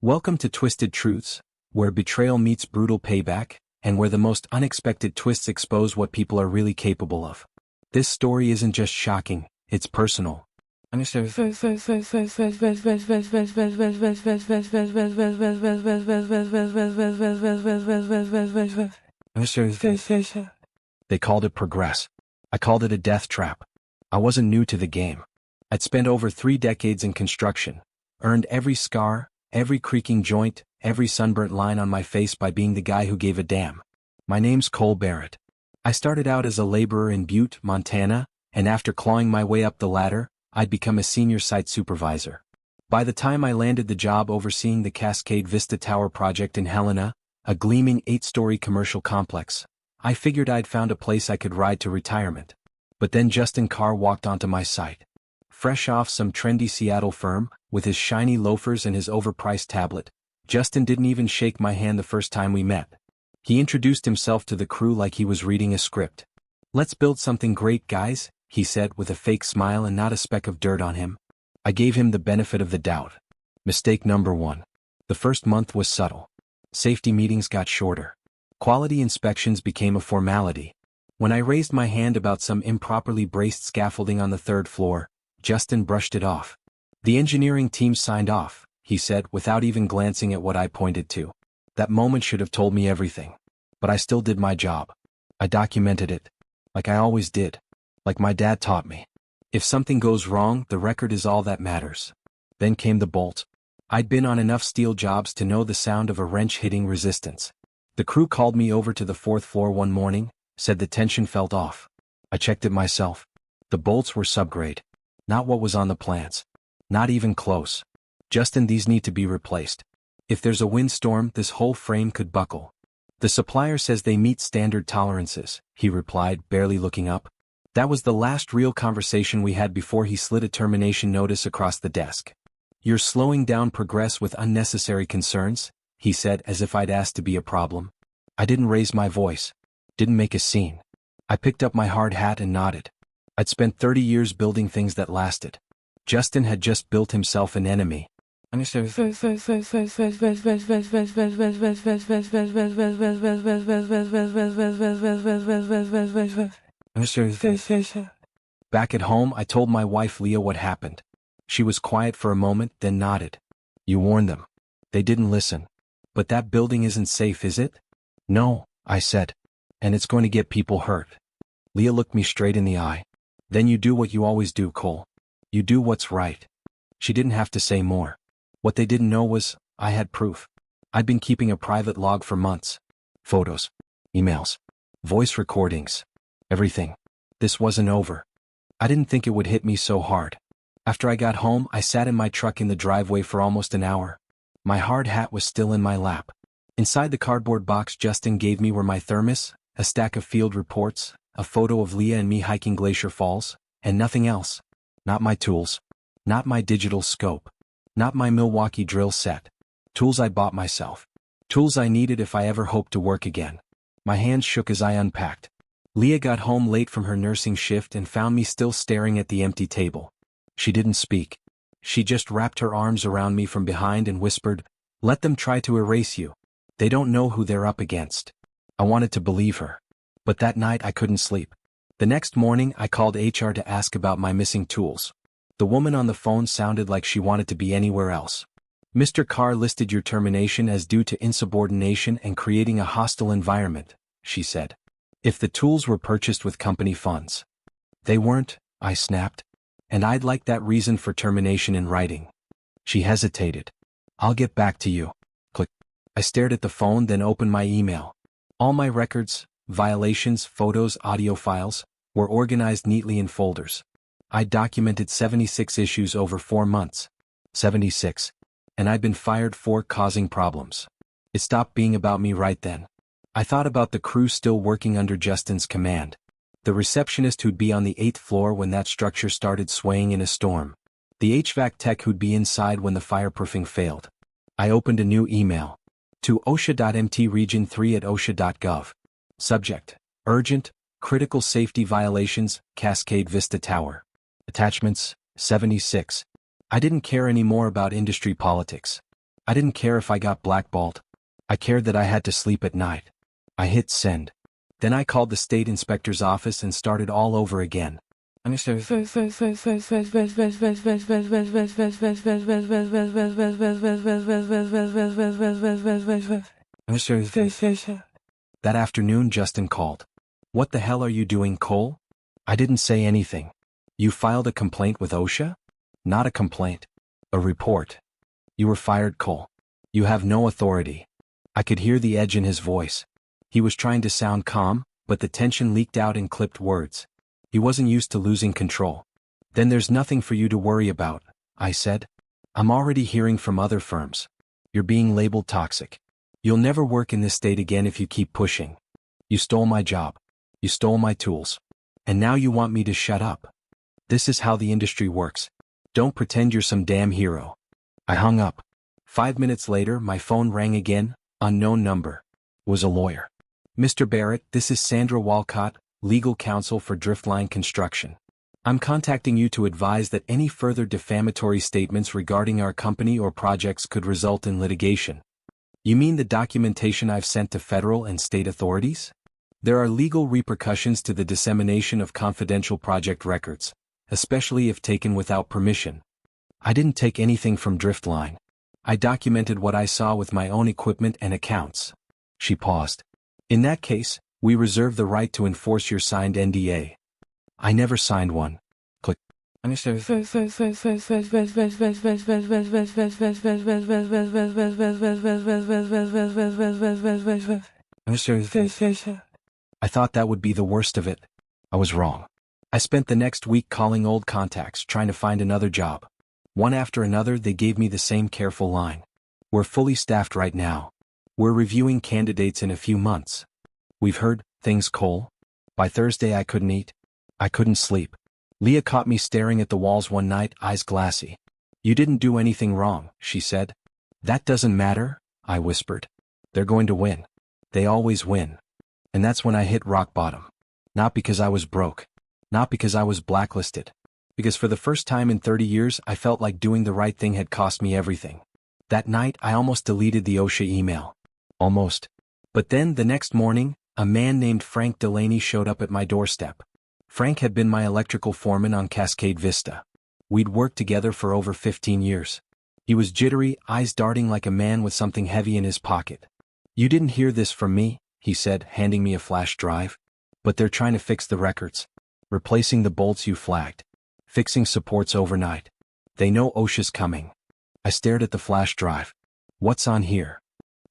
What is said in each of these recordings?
Welcome to Twisted Truths, where betrayal meets brutal payback, and where the most unexpected twists expose what people are really capable of. This story isn't just shocking, it's personal. They called it progress. I called it a death trap. I wasn't new to the game. I'd spent over 3 decades in construction, earned every scar, every creaking joint, every sunburnt line on my face by being the guy who gave a damn. My name's Cole Barrett. I started out as a laborer in Butte, Montana, and after clawing my way up the ladder, I'd become a senior site supervisor. By the time I landed the job overseeing the Cascade Vista Tower project in Helena, a gleaming 8-story commercial complex, I figured I'd found a place I could ride to retirement. But then Justin Carr walked onto my site. Fresh off some trendy Seattle firm, with his shiny loafers and his overpriced tablet, Justin didn't even shake my hand the first time we met. He introduced himself to the crew like he was reading a script. "Let's build something great, guys," he said with a fake smile and not a speck of dirt on him. I gave him the benefit of the doubt. Mistake number 1. The first month was subtle. Safety meetings got shorter. Quality inspections became a formality. When I raised my hand about some improperly braced scaffolding on the 3rd floor, Justin brushed it off. "The engineering team signed off," he said without even glancing at what I pointed to. That moment should have told me everything. But I still did my job. I documented it. Like I always did. Like my dad taught me. If something goes wrong, the record is all that matters. Then came the bolt. I'd been on enough steel jobs to know the sound of a wrench hitting resistance. The crew called me over to the 4th floor one morning, said the tension felt off. I checked it myself. The bolts were subgrade. Not what was on the plans. Not even close. "Justin, these need to be replaced. If there's a windstorm, this whole frame could buckle." "The supplier says they meet standard tolerances," he replied, barely looking up. That was the last real conversation we had before he slid a termination notice across the desk. "You're slowing down progress with unnecessary concerns," he said as if I'd asked to be a problem. I didn't raise my voice. Didn't make a scene. I picked up my hard hat and nodded. I'd spent 30 years building things that lasted. Justin had just built himself an enemy. Back at home, I told my wife Leah what happened. She was quiet for a moment, then nodded. "You warned them. They didn't listen. But that building isn't safe, is it?" "No," I said. "And it's going to get people hurt." Leah looked me straight in the eye. "Then you do what you always do, Cole. You do what's right." She didn't have to say more. What they didn't know was, I had proof. I'd been keeping a private log for months. Photos. Emails. Voice recordings. Everything. This wasn't over. I didn't think it would hit me so hard. After I got home, I sat in my truck in the driveway for almost an hour. My hard hat was still in my lap. Inside the cardboard box Justin gave me were my thermos, a stack of field reports, a photo of Leah and me hiking Glacier Falls, and nothing else. Not my tools. Not my digital scope. Not my Milwaukee drill set. Tools I bought myself. Tools I needed if I ever hoped to work again. My hands shook as I unpacked. Leah got home late from her nursing shift and found me still staring at the empty table. She didn't speak. She just wrapped her arms around me from behind and whispered, "Let them try to erase you. They don't know who they're up against." I wanted to believe her. But that night I couldn't sleep. The next morning I called HR to ask about my missing tools. The woman on the phone sounded like she wanted to be anywhere else. "Mr. Carr listed your termination as due to insubordination and creating a hostile environment," she said. "If the tools were purchased with company funds." "They weren't," I snapped. "And I'd like that reason for termination in writing." She hesitated. "I'll get back to you." Click. I stared at the phone, then opened my email. All my records, violations, photos, audio files, were organized neatly in folders. I documented 76 issues over 4 months. 76. And I'd been fired for causing problems. It stopped being about me right then. I thought about the crew still working under Justin's command. The receptionist who'd be on the 8th floor when that structure started swaying in a storm. The HVAC tech who'd be inside when the fireproofing failed. I opened a new email. To osha.mtregion3@osha.gov. Subject: Urgent, Critical Safety Violations, Cascade Vista Tower. Attachments: 76. I didn't care anymore about industry politics. I didn't care if I got blackballed. I cared that I had to sleep at night. I hit send. Then I called the state inspector's office and started all over again. I That afternoon Justin called. "What the hell are you doing, Cole?" I didn't say anything. "You filed a complaint with OSHA?" "Not a complaint. A report." "You were fired, Cole. You have no authority." I could hear the edge in his voice. He was trying to sound calm, but the tension leaked out in clipped words. He wasn't used to losing control. "Then there's nothing for you to worry about," I said. "I'm already hearing from other firms. You're being labeled toxic. You'll never work in this state again if you keep pushing. You stole my job. You stole my tools. And now you want me to shut up. This is how the industry works. Don't pretend you're some damn hero." I hung up. 5 minutes later, my phone rang again, unknown number. Was a lawyer. "Mr. Barrett, this is Sandra Walcott, legal counsel for Driftline Construction. I'm contacting you to advise that any further defamatory statements regarding our company or projects could result in litigation." "You mean the documentation I've sent to federal and state authorities?" "There are legal repercussions to the dissemination of confidential project records, especially if taken without permission." I didn't take anything from Driftline. I documented what I saw with my own equipment and accounts. She paused. "In that case, we reserve the right to enforce your signed NDA." "I never signed one." Click. I thought that would be the worst of it. I was wrong. I spent the next week calling old contacts trying to find another job. One after another they gave me the same careful line. "We're fully staffed right now. We're reviewing candidates in a few months." "We've heard things, Cole." By Thursday I couldn't eat. I couldn't sleep. Leah caught me staring at the walls one night, eyes glassy. "You didn't do anything wrong," she said. "That doesn't matter," I whispered. "They're going to win. They always win." And that's when I hit rock bottom. Not because I was broke. Not because I was blacklisted. Because for the first time in 30 years I felt like doing the right thing had cost me everything. That night I almost deleted the OSHA email. Almost. But then the next morning, a man named Frank Delaney showed up at my doorstep. Frank had been my electrical foreman on Cascade Vista. We'd worked together for over 15 years. He was jittery, eyes darting like a man with something heavy in his pocket. "You didn't hear this from me," he said, handing me a flash drive. "But they're trying to fix the records. Replacing the bolts you flagged. Fixing supports overnight. They know OSHA's coming." I stared at the flash drive. "What's on here?"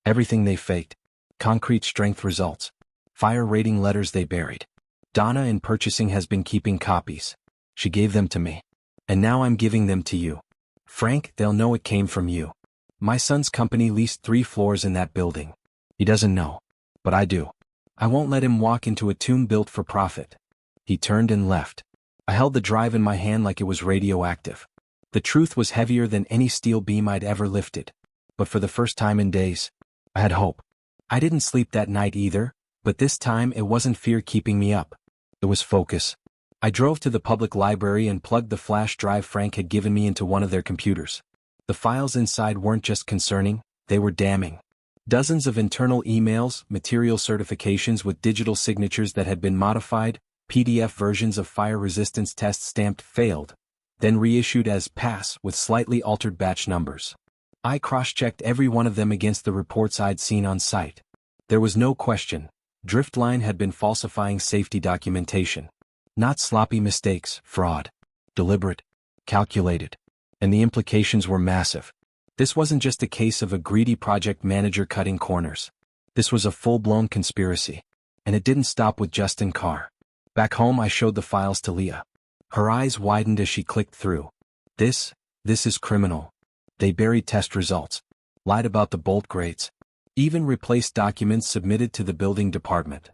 Everything they faked. Concrete strength results. Fire rating letters they buried. Donna in purchasing has been keeping copies. She gave them to me. And now I'm giving them to you. "Frank, they'll know it came from you. My son's company leased 3 floors in that building. He doesn't know. But I do. I won't let him walk into a tomb built for profit." He turned and left. I held the drive in my hand like it was radioactive. The truth was heavier than any steel beam I'd ever lifted. But for the first time in days, I had hope. I didn't sleep that night either, but this time it wasn't fear keeping me up. It was focus. I drove to the public library and plugged the flash drive Frank had given me into one of their computers. The files inside weren't just concerning, they were damning. Dozens of internal emails, material certifications with digital signatures that had been modified, PDF versions of fire resistance tests stamped failed, then reissued as pass with slightly altered batch numbers. I cross-checked every one of them against the reports I'd seen on site. There was no question. Driftline had been falsifying safety documentation. Not sloppy mistakes, fraud. Deliberate. Calculated. And the implications were massive. This wasn't just a case of a greedy project manager cutting corners. This was a full-blown conspiracy. And it didn't stop with Justin Carr. Back home I showed the files to Leah. Her eyes widened as she clicked through. This is criminal. They buried test results. Lied about the bolt grades. Even replaced documents submitted to the building department.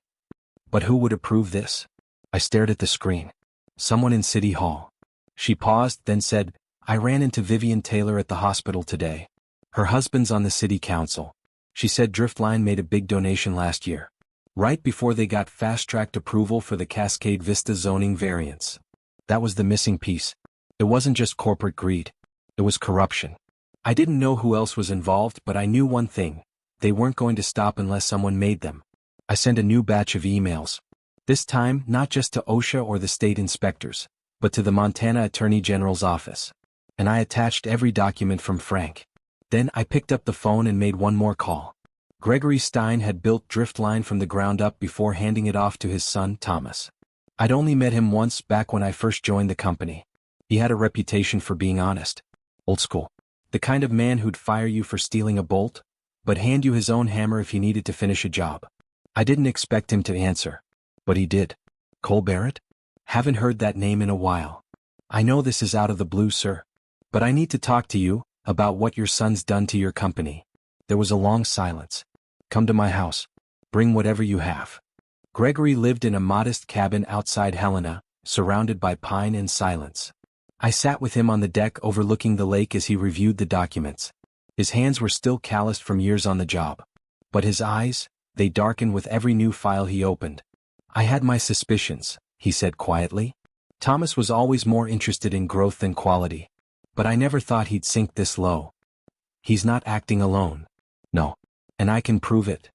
But who would approve this? I stared at the screen. Someone in City Hall. She paused, then said, "I ran into Vivian Taylor at the hospital today. Her husband's on the city council. She said Driftline made a big donation last year. Right before they got fast-tracked approval for the Cascade Vista zoning variance." That was the missing piece. It wasn't just corporate greed. It was corruption. I didn't know who else was involved, but I knew one thing. They weren't going to stop unless someone made them. I sent a new batch of emails. This time, not just to OSHA or the state inspectors, but to the Montana Attorney General's office. And I attached every document from Frank. Then I picked up the phone and made one more call. Gregory Stein had built Driftline from the ground up before handing it off to his son, Thomas. I'd only met him once back when I first joined the company. He had a reputation for being honest. Old school. The kind of man who'd fire you for stealing a bolt, but hand you his own hammer if he needed to finish a job. I didn't expect him to answer. But he did. Cole Barrett? Haven't heard that name in a while. I know this is out of the blue, sir. But I need to talk to you about what your son's done to your company. There was a long silence. Come to my house. Bring whatever you have. Gregory lived in a modest cabin outside Helena, surrounded by pine and silence. I sat with him on the deck overlooking the lake as he reviewed the documents. His hands were still calloused from years on the job. But his eyes, they darkened with every new file he opened. I had my suspicions, he said quietly. Thomas was always more interested in growth than quality. But I never thought he'd sink this low. He's not acting alone. No. And I can prove it.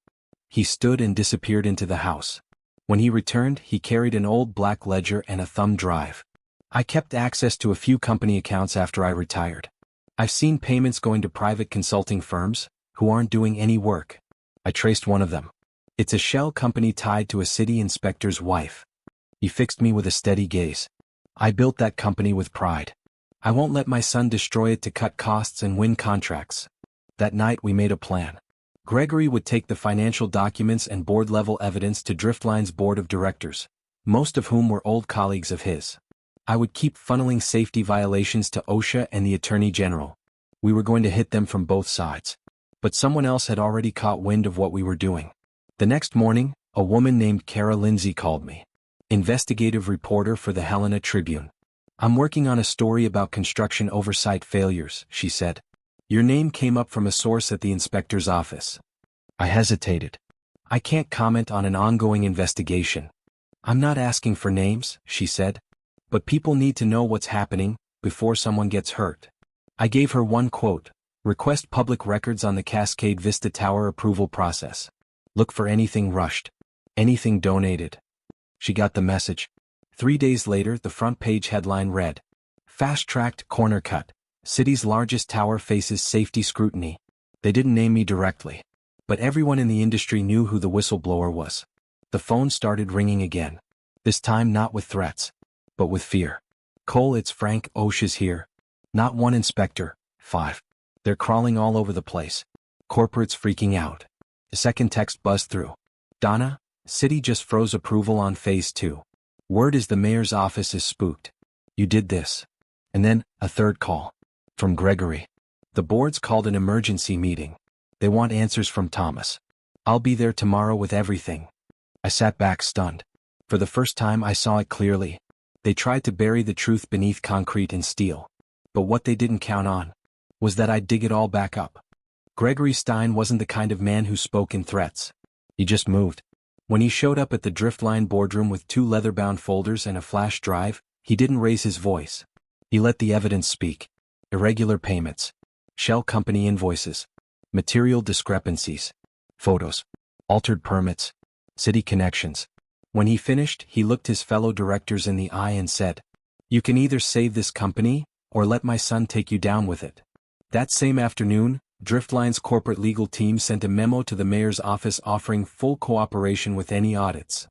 He stood and disappeared into the house. When he returned, he carried an old black ledger and a thumb drive. I kept access to a few company accounts after I retired. I've seen payments going to private consulting firms, who aren't doing any work. I traced one of them. It's a shell company tied to a city inspector's wife. He fixed me with a steady gaze. I built that company with pride. I won't let my son destroy it to cut costs and win contracts. That night we made a plan. Gregory would take the financial documents and board-level evidence to Driftline's board of directors, most of whom were old colleagues of his. I would keep funneling safety violations to OSHA and the Attorney General. We were going to hit them from both sides. But someone else had already caught wind of what we were doing. The next morning, a woman named Kara Lindsay called me. Investigative reporter for the Helena Tribune. I'm working on a story about construction oversight failures, she said. Your name came up from a source at the inspector's office. I hesitated. I can't comment on an ongoing investigation. I'm not asking for names, she said. But people need to know what's happening, before someone gets hurt. I gave her one quote. Request public records on the Cascade Vista Tower approval process. Look for anything rushed. Anything donated. She got the message. 3 days later, the front page headline read, Fast-tracked corner cut. City's largest tower faces safety scrutiny. They didn't name me directly. But everyone in the industry knew who the whistleblower was. The phone started ringing again. This time not with threats, but with fear. Cole, it's Frank, OSHA's here. Not one inspector, 5. They're crawling all over the place. Corporates freaking out. The second text buzzed through. Donna, city just froze approval on phase 2. Word is the mayor's office is spooked. You did this. And then, a third call. From Gregory. The board's called an emergency meeting. They want answers from Thomas. I'll be there tomorrow with everything. I sat back stunned. For the first time I saw it clearly. They tried to bury the truth beneath concrete and steel. But what they didn't count on was that I'd dig it all back up. Gregory Stein wasn't the kind of man who spoke in threats. He just moved. When he showed up at the Driftline boardroom with 2 leather-bound folders and a flash drive, he didn't raise his voice. He let the evidence speak. Irregular payments. Shell company invoices. Material discrepancies. Photos. Altered permits. City connections. When he finished, he looked his fellow directors in the eye and said, You can either save this company, or let my son take you down with it. That same afternoon, Driftline's corporate legal team sent a memo to the mayor's office offering full cooperation with any audits.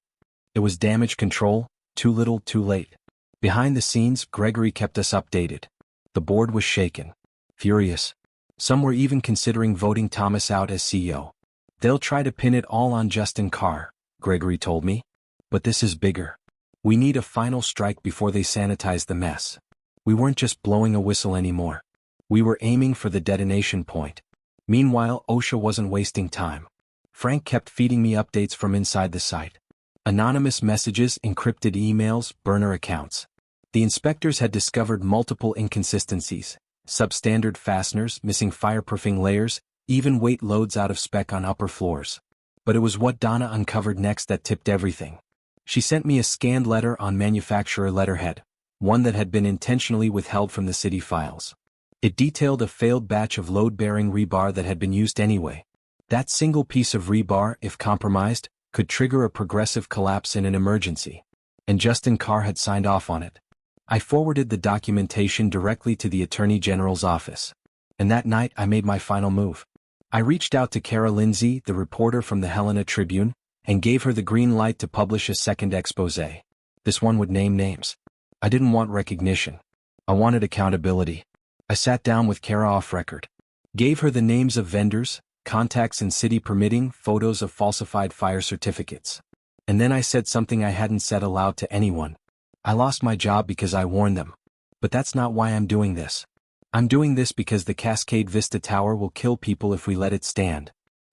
It was damage control, too little, too late. Behind the scenes, Gregory kept us updated. The board was shaken. Furious. Some were even considering voting Thomas out as CEO. They'll try to pin it all on Justin Carr, Gregory told me. But this is bigger. We need a final strike before they sanitize the mess. We weren't just blowing a whistle anymore. We were aiming for the detonation point. Meanwhile, OSHA wasn't wasting time. Frank kept feeding me updates from inside the site. Anonymous messages, encrypted emails, burner accounts. The inspectors had discovered multiple inconsistencies. Substandard fasteners, missing fireproofing layers, even weight loads out of spec on upper floors. But it was what Donna uncovered next that tipped everything. She sent me a scanned letter on manufacturer letterhead, one that had been intentionally withheld from the city files. It detailed a failed batch of load-bearing rebar that had been used anyway. That single piece of rebar, if compromised, could trigger a progressive collapse in an emergency. And Justin Carr had signed off on it. I forwarded the documentation directly to the Attorney General's office. And that night I made my final move. I reached out to Kara Lindsay, the reporter from the Helena Tribune, and gave her the green light to publish a second exposé. This one would name names. I didn't want recognition. I wanted accountability. I sat down with Kara off record. Gave her the names of vendors, contacts in city permitting, photos of falsified fire certificates. And then I said something I hadn't said aloud to anyone. I lost my job because I warned them. But that's not why I'm doing this. I'm doing this because the Cascade Vista Tower will kill people if we let it stand.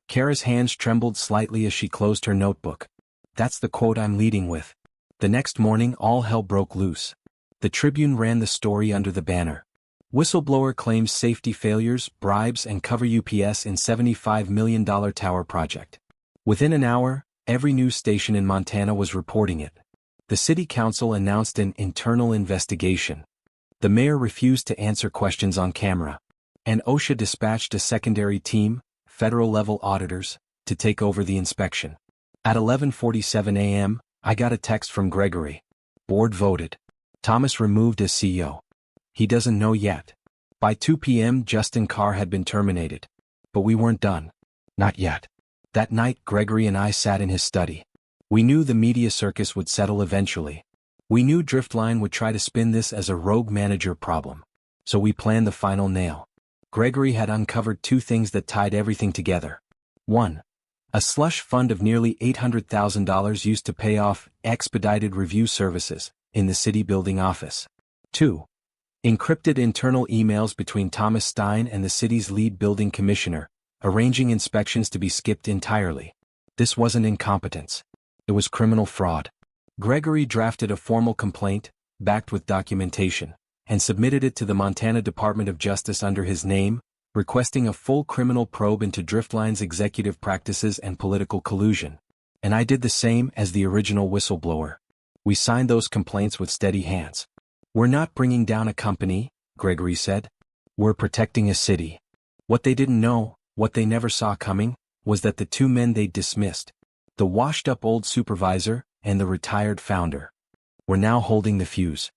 Kara's hands trembled slightly as she closed her notebook. That's the quote I'm leading with. The next morning all hell broke loose. The Tribune ran the story under the banner. Whistleblower claims safety failures, bribes and cover UPS in $75 million tower project. Within an hour, every news station in Montana was reporting it. The city council announced an internal investigation. The mayor refused to answer questions on camera. And OSHA dispatched a secondary team, federal-level auditors, to take over the inspection. At 11:47 a.m., I got a text from Gregory. Board voted. Thomas removed as CEO. He doesn't know yet. By 2 p.m. Justin Carr had been terminated. But we weren't done. Not yet. That night Gregory and I sat in his study. We knew the media circus would settle eventually. We knew Driftline would try to spin this as a rogue manager problem. So we planned the final nail. Gregory had uncovered two things that tied everything together. 1. A slush fund of nearly $800,000 used to pay off expedited review services in the city building office. 2. Encrypted internal emails between Thomas Stein and the city's lead building commissioner, arranging inspections to be skipped entirely. This wasn't incompetence. It was criminal fraud. Gregory drafted a formal complaint, backed with documentation, and submitted it to the Montana Department of Justice under his name, requesting a full criminal probe into Driftline's executive practices and political collusion. And I did the same as the original whistleblower. We signed those complaints with steady hands. We're not bringing down a company, Gregory said. We're protecting a city. What they didn't know, what they never saw coming, was that the two men they'd dismissed, the washed-up old supervisor and the retired founder, were now holding the fuse.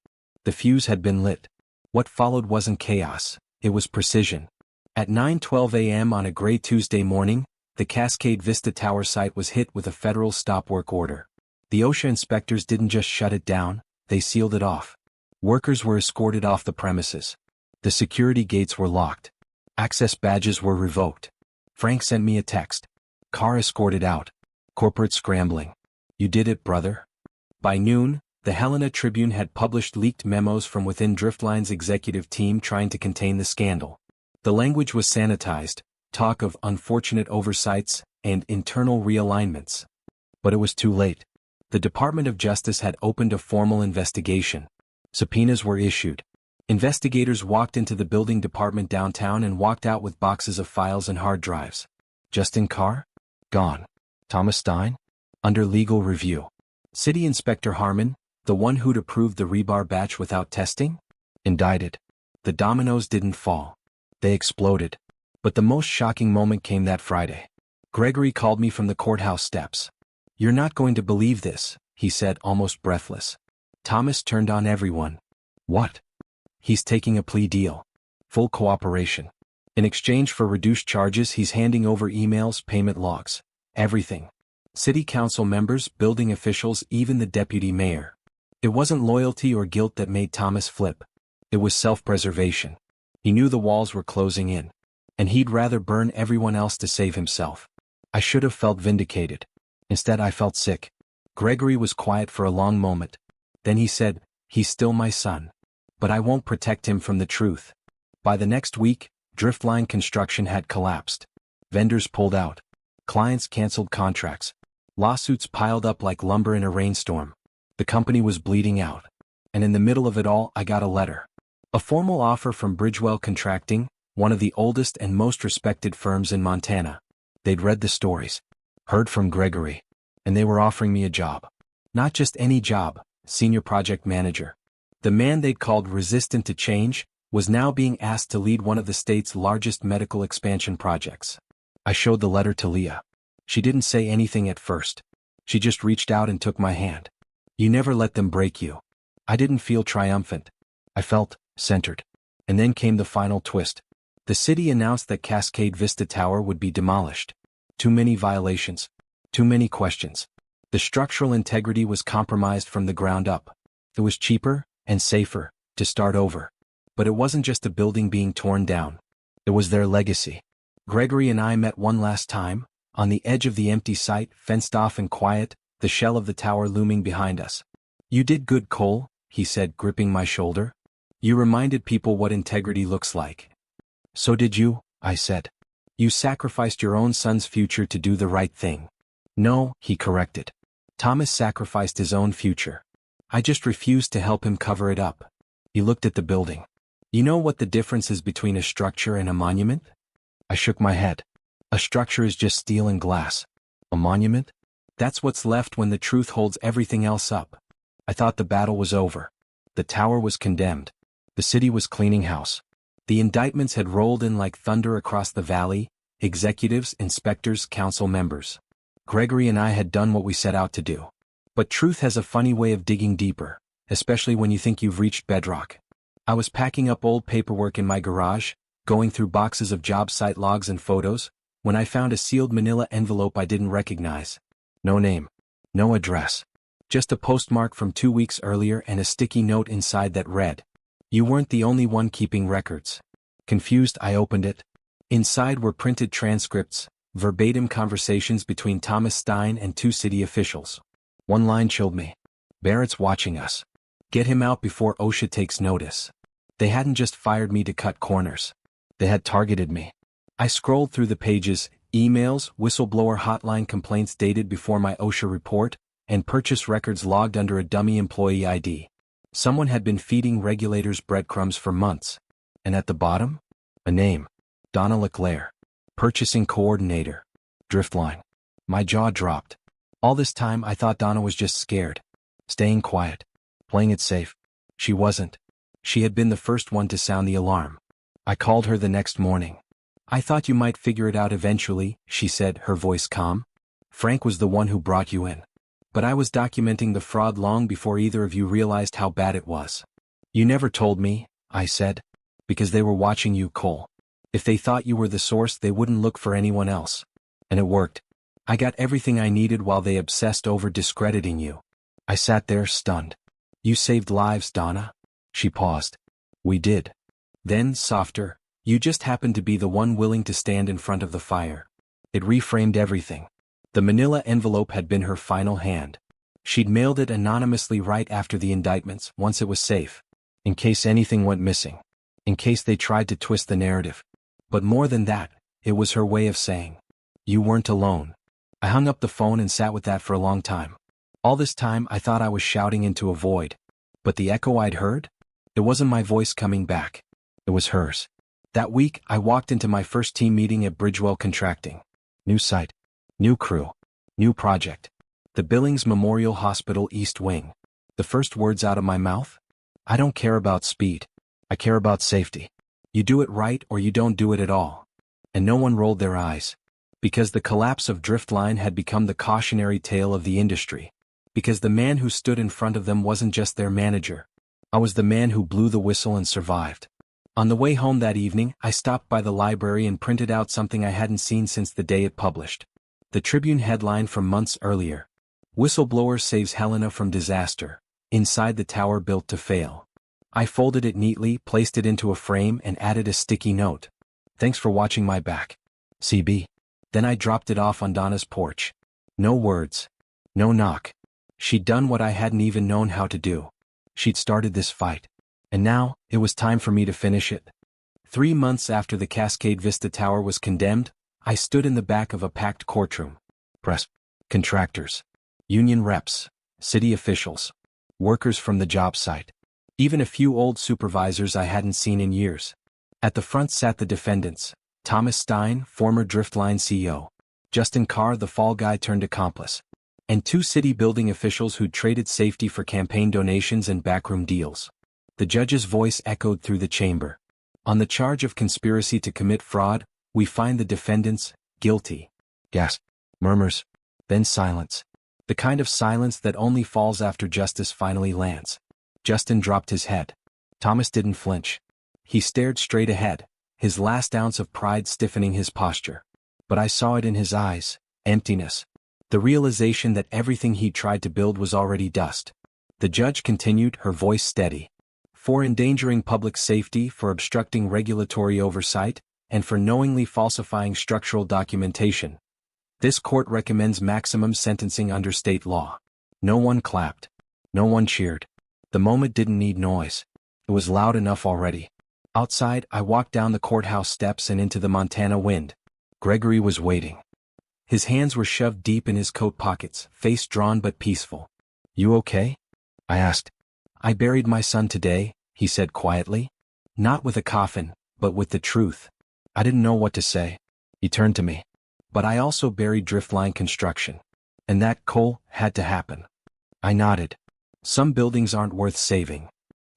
The fuse had been lit. What followed wasn't chaos, it was precision. At 9:12 a.m. on a gray Tuesday morning, the Cascade Vista Tower site was hit with a federal stop work order. The OSHA inspectors didn't just shut it down, they sealed it off. Workers were escorted off the premises. The security gates were locked. Access badges were revoked. Frank sent me a text. Car escorted out. Corporate scrambling. You did it, brother. By noon, the Helena Tribune had published leaked memos from within Driftline's executive team trying to contain the scandal. The language was sanitized, talk of unfortunate oversights and internal realignments. But it was too late. The Department of Justice had opened a formal investigation. Subpoenas were issued. Investigators walked into the building department downtown and walked out with boxes of files and hard drives. Justin Carr? Gone. Thomas Stein? Under legal review. City Inspector Harmon, the one who'd approved the rebar batch without testing? Indicted. The dominoes didn't fall. They exploded. But the most shocking moment came that Friday. Gregory called me from the courthouse steps. You're not going to believe this, he said, almost breathless. Thomas turned on everyone. What? He's taking a plea deal. Full cooperation. In exchange for reduced charges, he's handing over emails, payment logs. Everything. City council members, building officials, even the deputy mayor. It wasn't loyalty or guilt that made Thomas flip. It was self-preservation. He knew the walls were closing in. And he'd rather burn everyone else to save himself. I should have felt vindicated. Instead I felt sick. Gregory was quiet for a long moment. Then he said, he's still my son. But I won't protect him from the truth. By the next week, Driftline construction had collapsed. Vendors pulled out. Clients canceled contracts. Lawsuits piled up like lumber in a rainstorm. The company was bleeding out. And in the middle of it all, I got a letter. A formal offer from Bridgewell Contracting, one of the oldest and most respected firms in Montana. They'd read the stories. Heard from Gregory. And they were offering me a job. Not just any job, senior project manager. The man they'd called resistant to change, was now being asked to lead one of the state's largest medical expansion projects. I showed the letter to Leah. She didn't say anything at first. She just reached out and took my hand. You never let them break you. I didn't feel triumphant. I felt centered. And then came the final twist. The city announced that Cascade Vista Tower would be demolished. Too many violations. Too many questions. The structural integrity was compromised from the ground up. It was cheaper and safer to start over. But it wasn't just a building being torn down. It was their legacy. Gregory and I met one last time, on the edge of the empty site, fenced off and quiet, the shell of the tower looming behind us. You did good, Cole, he said, gripping my shoulder. You reminded people what integrity looks like. So did you, I said. You sacrificed your own son's future to do the right thing. No, he corrected. Thomas sacrificed his own future. I just refused to help him cover it up. He looked at the building. You know what the difference is between a structure and a monument? I shook my head. A structure is just steel and glass. A monument? That's what's left when the truth holds everything else up. I thought the battle was over. The tower was condemned. The city was cleaning house. The indictments had rolled in like thunder across the valley, executives, inspectors, council members. Gregory and I had done what we set out to do. But truth has a funny way of digging deeper, especially when you think you've reached bedrock. I was packing up old paperwork in my garage, going through boxes of job site logs and photos, when I found a sealed manila envelope I didn't recognize. No name. No address. Just a postmark from 2 weeks earlier and a sticky note inside that read, "You weren't the only one keeping records." Confused, I opened it. Inside were printed transcripts, verbatim conversations between Thomas Stein and 2 city officials. One line chilled me. Barrett's watching us. Get him out before OSHA takes notice. They hadn't just fired me to cut corners. They had targeted me. I scrolled through the pages, emails, whistleblower hotline complaints dated before my OSHA report, and purchase records logged under a dummy employee ID. Someone had been feeding regulators breadcrumbs for months. And at the bottom? A name. Donna LeClaire. Purchasing coordinator. Driftline. My jaw dropped. All this time I thought Donna was just scared. Staying quiet. Playing it safe. She wasn't. She had been the first one to sound the alarm. I called her the next morning. I thought you might figure it out eventually, she said, her voice calm. Frank was the one who brought you in. But I was documenting the fraud long before either of you realized how bad it was. You never told me, I said. Because they were watching you, Cole. If they thought you were the source, they wouldn't look for anyone else. And it worked. I got everything I needed while they obsessed over discrediting you. I sat there stunned. You saved lives, Donna. She paused. We did. Then, softer, you just happened to be the one willing to stand in front of the fire. It reframed everything. The manila envelope had been her final hand. She'd mailed it anonymously right after the indictments, once it was safe. In case anything went missing. In case they tried to twist the narrative. But more than that, it was her way of saying, you weren't alone. I hung up the phone and sat with that for a long time. All this time I thought I was shouting into a void. But the echo I'd heard? It wasn't my voice coming back. It was hers. That week, I walked into my first team meeting at Bridgewell Contracting. New site. New crew. New project. The Billings Memorial Hospital East Wing. The first words out of my mouth? I don't care about speed. I care about safety. You do it right or you don't do it at all. And no one rolled their eyes. Because the collapse of Driftline had become the cautionary tale of the industry. Because the man who stood in front of them wasn't just their manager. I was the man who blew the whistle and survived. On the way home that evening, I stopped by the library and printed out something I hadn't seen since the day it published. The Tribune headline from months earlier. Whistleblower saves Helena from disaster. Inside the tower built to fail. I folded it neatly, placed it into a frame, and added a sticky note. Thanks for watching my back. CB. Then I dropped it off on Donna's porch. No words. No knock. She'd done what I hadn't even known how to do. She'd started this fight. And now, it was time for me to finish it. 3 months after the Cascade Vista Tower was condemned, I stood in the back of a packed courtroom. Press. Contractors. Union reps. City officials. Workers from the job site. Even a few old supervisors I hadn't seen in years. At the front sat the defendants. Thomas Stein, former Driftline CEO. Justin Carr, the fall guy turned accomplice. And 2 city building officials who'd traded safety for campaign donations and backroom deals. The judge's voice echoed through the chamber. On the charge of conspiracy to commit fraud, we find the defendants guilty. Gasp. Murmurs. Then silence. The kind of silence that only falls after justice finally lands. Justin dropped his head. Thomas didn't flinch. He stared straight ahead, his last ounce of pride stiffening his posture. But I saw it in his eyes, emptiness. The realization that everything he tried to build was already dust. The judge continued, her voice steady. For endangering public safety, for obstructing regulatory oversight, and for knowingly falsifying structural documentation, this court recommends maximum sentencing under state law. No one clapped. No one cheered. The moment didn't need noise. It was loud enough already. Outside, I walked down the courthouse steps and into the Montana wind. Gregory was waiting. His hands were shoved deep in his coat pockets, face drawn but peaceful. "You okay?" I asked. "I buried my son today," he said quietly. "Not with a coffin, but with the truth." I didn't know what to say. He turned to me. "But I also buried driftline construction. And that, Cole, had to happen." I nodded. Some buildings aren't worth saving.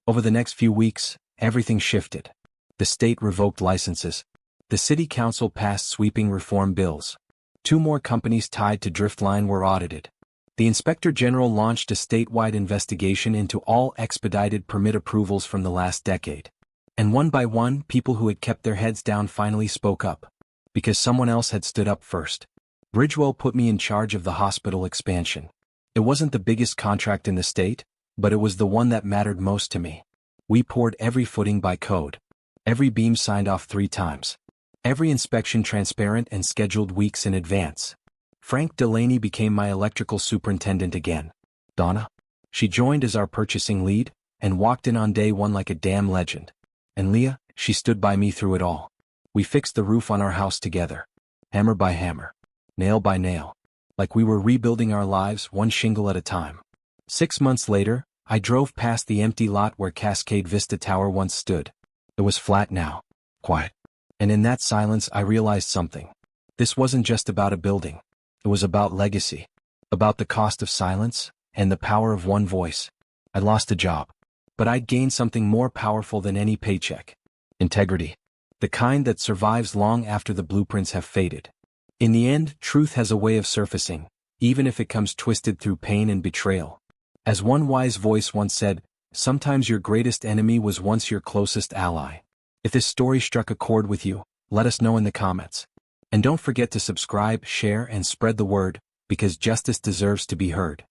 Over the next few weeks, everything shifted. The state revoked licenses. The city council passed sweeping reform bills. 2 more companies tied to driftline were audited. The inspector general launched a statewide investigation into all expedited permit approvals from the last decade. And one by one, people who had kept their heads down finally spoke up. Because someone else had stood up first. Bridgewell put me in charge of the hospital expansion. It wasn't the biggest contract in the state, but it was the one that mattered most to me. We poured every footing by code. Every beam signed off 3 times. Every inspection transparent and scheduled weeks in advance. Frank Delaney became my electrical superintendent again. Donna? She joined as our purchasing lead, and walked in on day 1 like a damn legend. And Leah, she stood by me through it all. We fixed the roof on our house together. Hammer by hammer. Nail by nail. Like we were rebuilding our lives, one shingle at a time. 6 months later, I drove past the empty lot where Cascade Vista Tower once stood. It was flat now. Quiet. And in that silence I realized something. This wasn't just about a building. It was about legacy. About the cost of silence, and the power of one voice. I lost a job. But I'd gained something more powerful than any paycheck. Integrity. The kind that survives long after the blueprints have faded. In the end, truth has a way of surfacing, even if it comes twisted through pain and betrayal. As one wise voice once said, sometimes your greatest enemy was once your closest ally. If this story struck a chord with you, let us know in the comments. And don't forget to subscribe, share, and spread the word, because justice deserves to be heard.